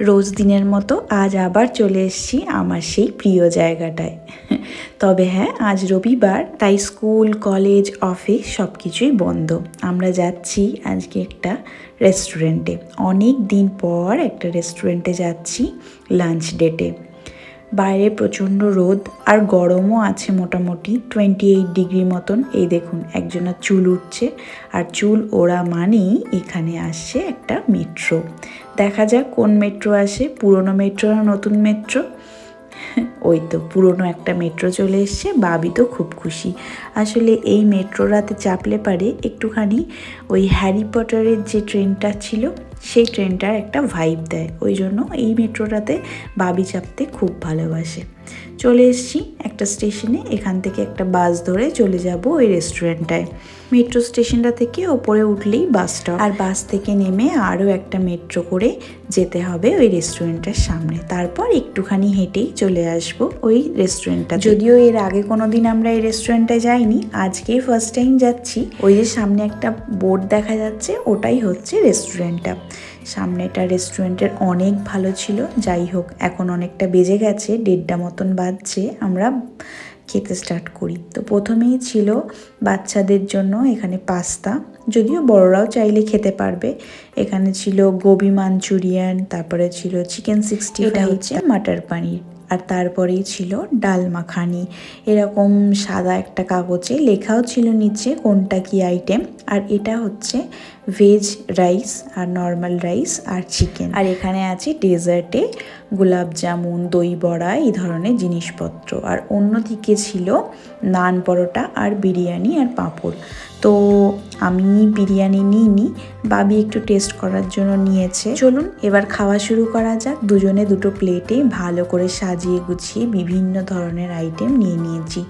রোজ দিনের মতো আজ আবার চলে এসেছি আমার সেই প্রিয় জায়গাটায়। তবে হ্যাঁ, আজ রবিবার, তাই স্কুল, কলেজ, অফিস সব কিছুই বন্ধ। আমরা যাচ্ছি আজকে একটা রেস্টুরেন্টে। অনেক দিন পর একটা রেস্টুরেন্টে যাচ্ছি লাঞ্চ ডেটে। বাইরে প্রচণ্ড রোদ আর গরমও আছে, মোটামুটি 28 ডিগ্রি মতন। এই দেখুন, একজনের চুল উঠছে, আর চুল ওড়া মানেই এখানে আসছে একটা মেট্রো। দেখা যাক কোন মেট্রো আসে, পুরনো মেট্রো না নতুন মেট্রো। ওই তো পুরনো একটা মেট্রো চলে এসছে। বাবি তো খুব খুশি। আসলে এই মেট্রোটাতে চাপলে পারে একটুখানি ওই হ্যারি পটারের যে ট্রেনটা ছিল সেই ট্রেনটার একটা ভাইব দেয়, ওই জন্য এই মেট্রোটাতে বাবি চাপতে খুব ভালোবাসে। চলে এসেছি একটা স্টেশনে, এখান থেকে একটা বাস ধরে চলে যাব ওই রেস্টুরেন্টটায়। মেট্রো স্টেশনটা থেকে ওপরে উঠলেই বাস স্টপ, আর বাস থেকে নেমে আরও একটা মেট্রো করে যেতে হবে ওই রেস্টুরেন্টের সামনে। তারপর একটুখানি হেঁটেই চলে আসবো ওই রেস্টুরেন্টটা। যদিও এর আগে কোনো দিন আমরা এই রেস্টুরেন্টে যাইনি, আজকেই ফার্স্ট টাইম যাচ্ছি। ওই যে সামনে একটা বোর্ড দেখা যাচ্ছে, ওটাই হচ্ছে রেস্টুরেন্টটা। সামনেটা রেস্টুরেন্টের অনেক ভালো ছিল। যাই হোক, এখন অনেকটা বেজে গেছে, 1:30 মতন বাজছে, আমরা খেতে স্টার্ট করি। তো প্রথমেই ছিল বাচ্চাদের জন্য এখানে পাস্তা, যদিও বড়রাও চাইলে খেতে পারবে। এখানে ছিল গোবি মাঞ্চুরিয়ান, তারপরে ছিল চিকেন 65, হচ্ছে মাটার পানির, আর তারপরেই ছিল ডাল মাখানি। এরকম সাদা একটা কাগজে লেখাও ছিল নিচে কোনটা কি আইটেম। আর এটা হচ্ছে ভেজ রাইস আর নর্মাল রাইস আর চিকেন। আর এখানে আছে ডেজার্টে গোলাপ জামুন, দই বড়া, এই ধরনের জিনিসপত্র। আর অন্যদিকে ছিল নান পরোটা আর বিরিয়ানি আর পাঁপড়। তো আমি বিরিয়ানি নিইনি, বাবি একটু টেস্ট করার জন্য নিয়েছে। চলুন এবার খাওয়া শুরু করা যাক। দুজনে দুটো প্লেটে ভালো করে সাজিয়ে গুছিয়ে বিভিন্ন ধরনের আইটেম নিয়ে নিয়েছি।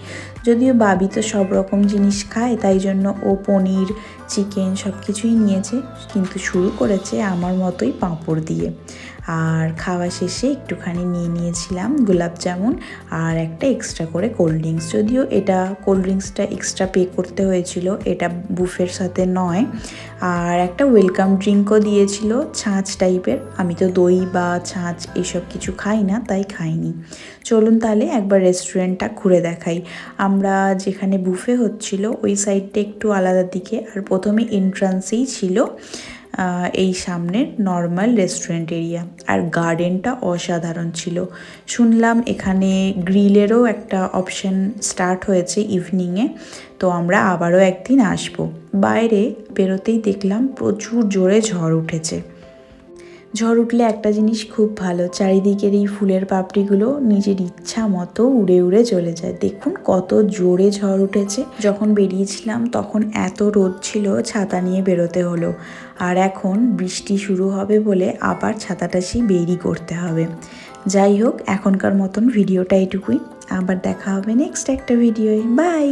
যদিও বাবি তো সব রকম জিনিস খায়, তাই জন্য ও পনির, চিকেন সব কিছুই নিয়েছে, কিন্তু শুরু করেছে আমার মতোই পাঁপড় দিয়ে। আর খাওয়া শেষে একটুখানি নিয়ে নিয়েছিলাম গোলাপ জামুন আর একটা এক্সট্রা করে কোল্ড ড্রিঙ্কস। যদিও এটা কোল্ড ড্রিঙ্কসটা এক্সট্রা পে করতে হয়েছিল, এটা বুফের সাথে নয়। আর একটা ওয়েলকাম ড্রিঙ্কও দিয়েছিল, ছাঁচ টাইপের। আমি তো দই বা ছাঁচ এসব কিছু খাই না, তাই খাইনি। চলুন তাহলে একবার রেস্টুরেন্টটা ঘুরে দেখাই। আমরা যেখানে বুফে হচ্ছিল ওই সাইডটা একটু আলাদা দিকে, আর প্রথমে এন্ট্রান্সেই ছিল এই সামনের নর্মাল রেস্টুরেন্ট এরিয়া। আর গার্ডেনটা অসাধারণ ছিল। শুনলাম এখানে গ্রিলেরও একটা অপশন স্টার্ট হয়েছে ইভিনিংয়ে, তো আমরা আবারও একদিন আসবো। বাইরে বেরোতেই দেখলাম প্রচুর জোরে ঝড় উঠেছে। ঝড় উঠলে একটা জিনিস খুব ভালো, চারিদিকের এই ফুলের পাপড়িগুলো নিজের ইচ্ছা মতো উড়ে উড়ে চলে যায়। দেখুন কত জোরে ঝড় উঠেছে। যখন বেরিয়েছিলাম তখন এত রোদ ছিল, ছাতা নিয়ে বেরোতে হলো। আর এখন বৃষ্টি শুরু হবে বলে আবার ছাতাটা সেই বেরই করতে হবে। যাই হোক, এখনকার মতন ভিডিওটা এটুকুই। আবার দেখা হবে নেক্সট একটা ভিডিওয়। বাই।